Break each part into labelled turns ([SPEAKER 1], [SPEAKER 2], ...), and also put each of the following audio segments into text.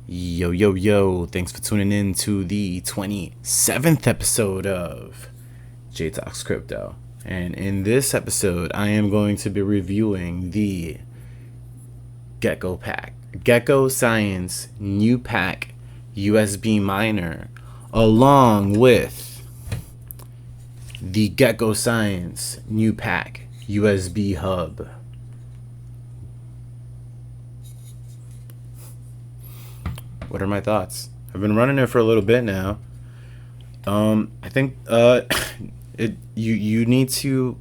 [SPEAKER 1] Yo, yo, yo, thanks for tuning in to the 27th episode of J Talks Crypto. And in this episode, I am going to be reviewing the GekkoScience Newpac USB miner, along with the GekkoScience Newpac USB hub. What are my thoughts? I've been running it for a little bit now. I think you need to,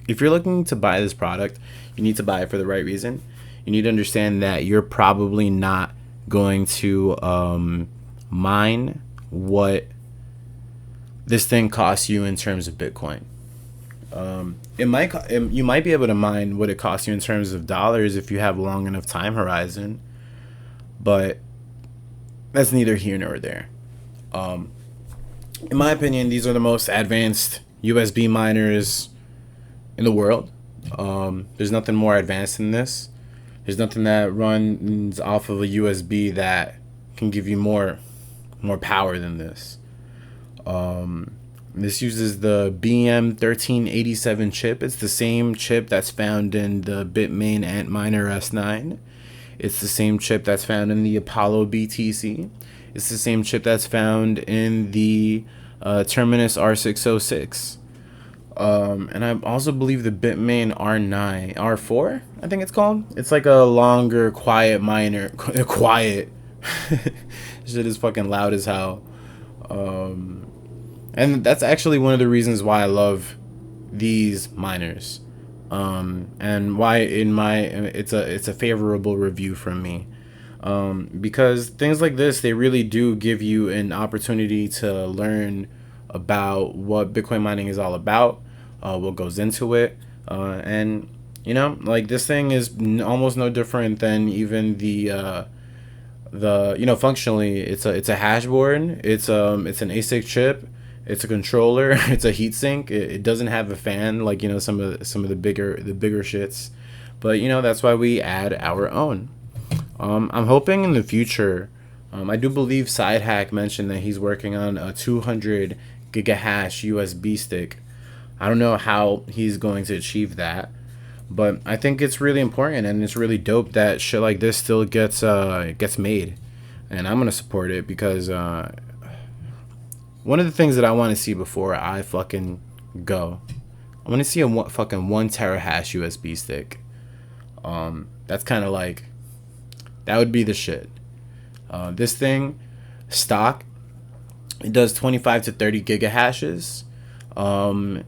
[SPEAKER 1] if you're looking to buy this product, you need to buy it for the right reason. You need to understand that you're probably not going to mine what this thing costs you in terms of Bitcoin. You might be able to mine what it costs you in terms of dollars if you have a long enough time horizon, but that's neither here nor there. In my opinion, these are the most advanced USB miners in the world. There's nothing more advanced than this. There's nothing that runs off of a USB that can give you more power than this. This uses the BM1387 chip. It's the same chip that's found in the Bitmain Antminer S9. It's the same chip that's found in the Apollo BTC. It's the same chip that's found in the Terminus R606. And I also believe the Bitmain R4, I think it's called. It's like a longer, quiet miner. Quiet. Shit is fucking loud as hell. And that's actually one of the reasons why I love these miners. And why it's a favorable review from me, because things like this, they really do give you an opportunity to learn about what Bitcoin mining is all about, what goes into it, and like this thing is almost no different than even the functionally it's a hash board, it's an ASIC chip. It's a controller. It's a heatsink. It doesn't have a fan like some of the bigger shits, but that's why we add our own. I'm hoping in the future. I do believe SideHack mentioned that he's working on a 200 Giga Hash USB stick. I don't know how he's going to achieve that, but I think it's really important and it's really dope that shit like this still gets made, and I'm gonna support it because. One of the things that I want to see before I fucking go, I want to see a fucking 1 terahash USB stick. That's kind of like, that would be the shit. This thing, stock, it does 25 to 30 giga hashes. If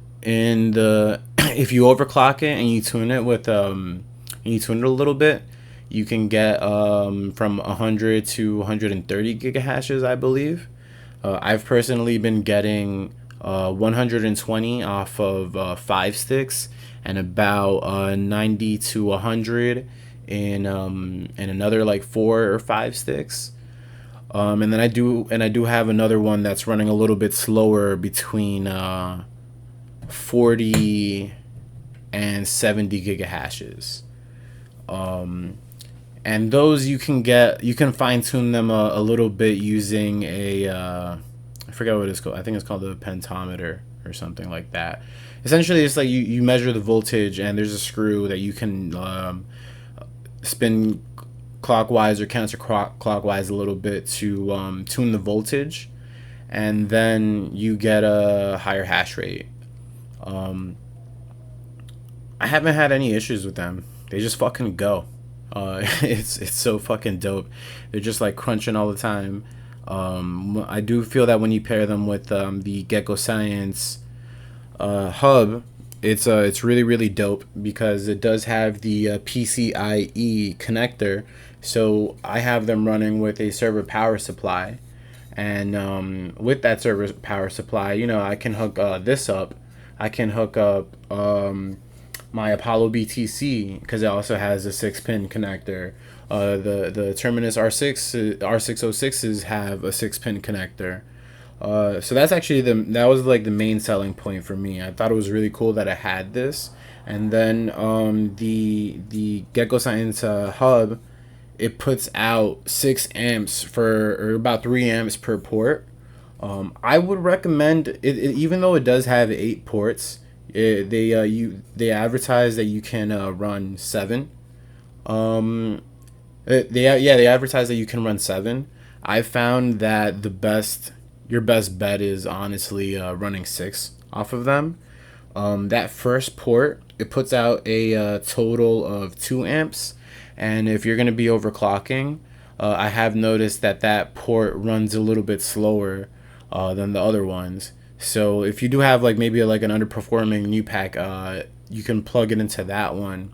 [SPEAKER 1] you overclock it and you tune it a little bit, you can get from 100 to 130 giga hashes, I believe. I've personally been getting 120 off of 5 sticks and about 90 to 100 in another like 4 or 5 sticks. And then I do have another one that's running a little bit slower between 40 and 70 giga hashes. And those you can fine tune them a little bit using I forget what it's called. I think it's called a pentometer or something like that. Essentially, it's like you measure the voltage and there's a screw that you can spin clockwise or counterclockwise a little bit to tune the voltage, and then you get a higher hash rate. I haven't had any issues with them. They just fucking go. It's so fucking dope. They're just like crunching all the time. I do feel that when you pair them with the GekkoScience hub, it's really, really dope because it does have the Pcie Connector. So I have them running with a server power supply, and with that server power supply, I can hook this up. I can hook up my Apollo BTC because it also has a 6-pin connector. The Terminus R606s have a 6-pin connector. So that's actually that was like the main selling point for me. I thought it was really cool that I had this, and then the GekkoScience hub it puts out 6 amps for, or about 3 amps per port. I would recommend even though it does have 8 ports. They advertise that you can run 7. They advertise that you can run 7. I found that your best bet is honestly running 6 off of them. That first port, it puts out a total of 2 amps, and if you're going to be overclocking, I have noticed that that port runs a little bit slower than the other ones. So if you do have like maybe like an underperforming Newpac, you can plug it into that one,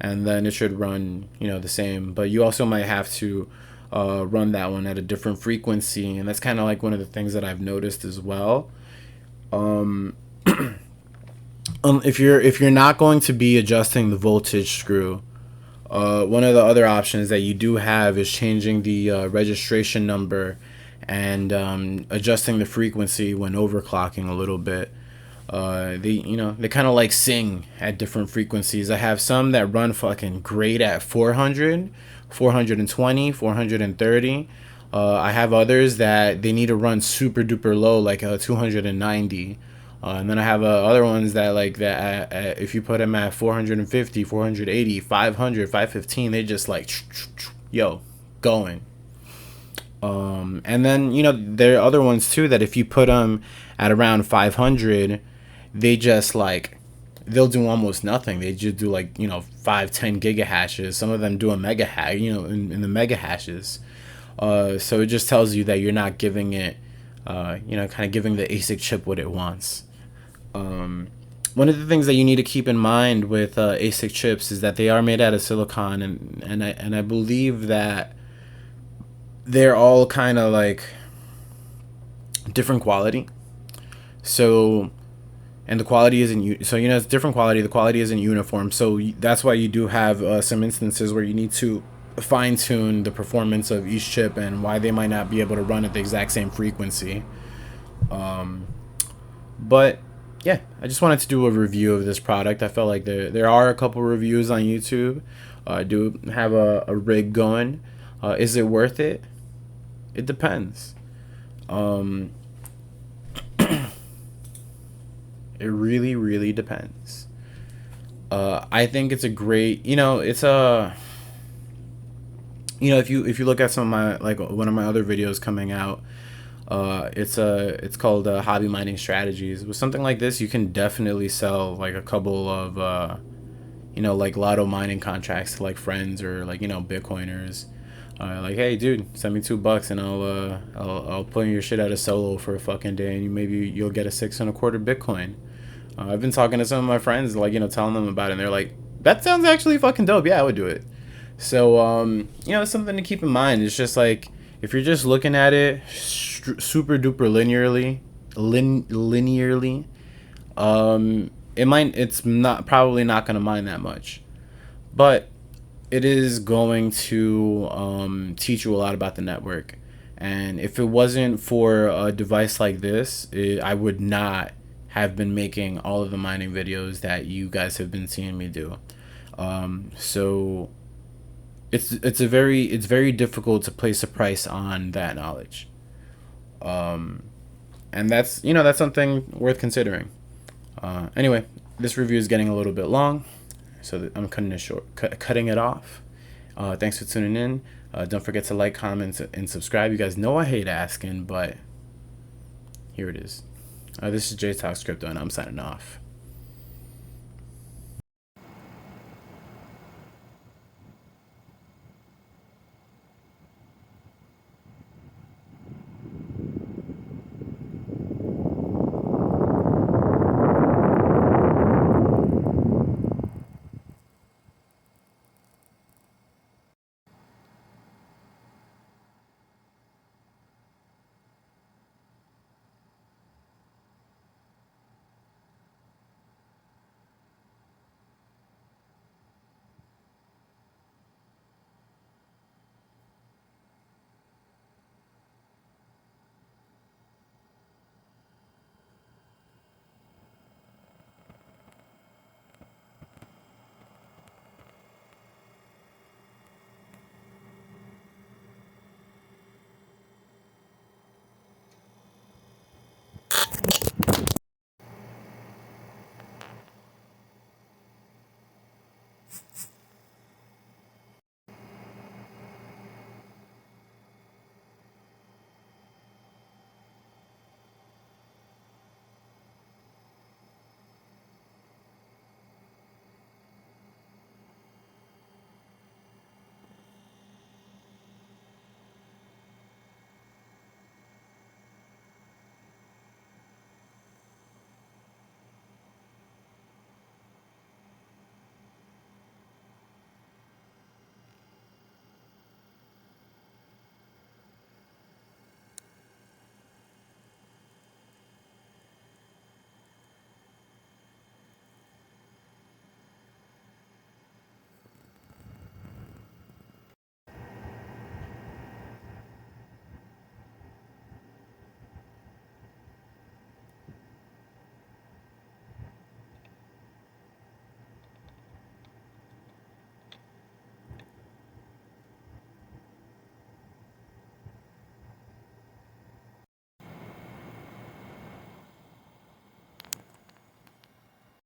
[SPEAKER 1] and then it should run the same. But you also might have to run that one at a different frequency, and that's kind of like one of the things that I've noticed as well. If you're not going to be adjusting the voltage screw, one of the other options that you do have is changing the registration number and adjusting the frequency when overclocking a little bit. They kind of like sing at different frequencies. I have some that run fucking great at 400, 420, 430. I have others that they need to run super duper low, like 290. And then I have other ones that like that if you put them at 450, 480, 500, 515, they just like yo going. And then there are other ones too that if you put them at around 500, they just like they'll do almost nothing. They just do like 5-10 giga hashes. Some of them do a mega hash, in the mega hashes. So it just tells you that you're not giving it, kind of giving the ASIC chip what it wants. One of the things that you need to keep in mind with ASIC chips is that they are made out of silicon, and I believe that they're all kind of like different quality. So, and the quality isn't it's different quality. The quality isn't uniform. So that's why you do have some instances where you need to fine tune the performance of each chip and why they might not be able to run at the exact same frequency. But yeah, I just wanted to do a review of this product. I felt like there are a couple reviews on YouTube. I do have a rig going. Is it worth it? It depends. It really, really depends. I think it's a great, it's a, if you look at some of my, like one of my other videos coming out, it's called Hobby Mining Strategies. With something like this, you can definitely sell like a couple of, like lotto mining contracts to like friends or like, Bitcoiners. Like, hey, dude, send me $2 and I'll pull your shit out of solo for a fucking day, and maybe you'll get a 6 1/4 Bitcoin. I've been talking to some of my friends, like, telling them about it, and they're like, that sounds actually fucking dope. Yeah, I would do it. So, it's something to keep in mind. It's just like, if you're just looking at it super duper linearly, it's not probably not going to mine that much, but it is going to teach you a lot about the network. And if it wasn't for a device like this, I would not have been making all of the mining videos that you guys have been seeing me do. So it's very difficult to place a price on that knowledge. And that's something worth considering. Anyway, this review is getting a little bit long, so I'm cutting it short, cutting it off. Thanks for tuning in. Don't forget to like, comment, and subscribe. You guys know I hate asking, but here it is. This is JTalk Crypto, and I'm signing off.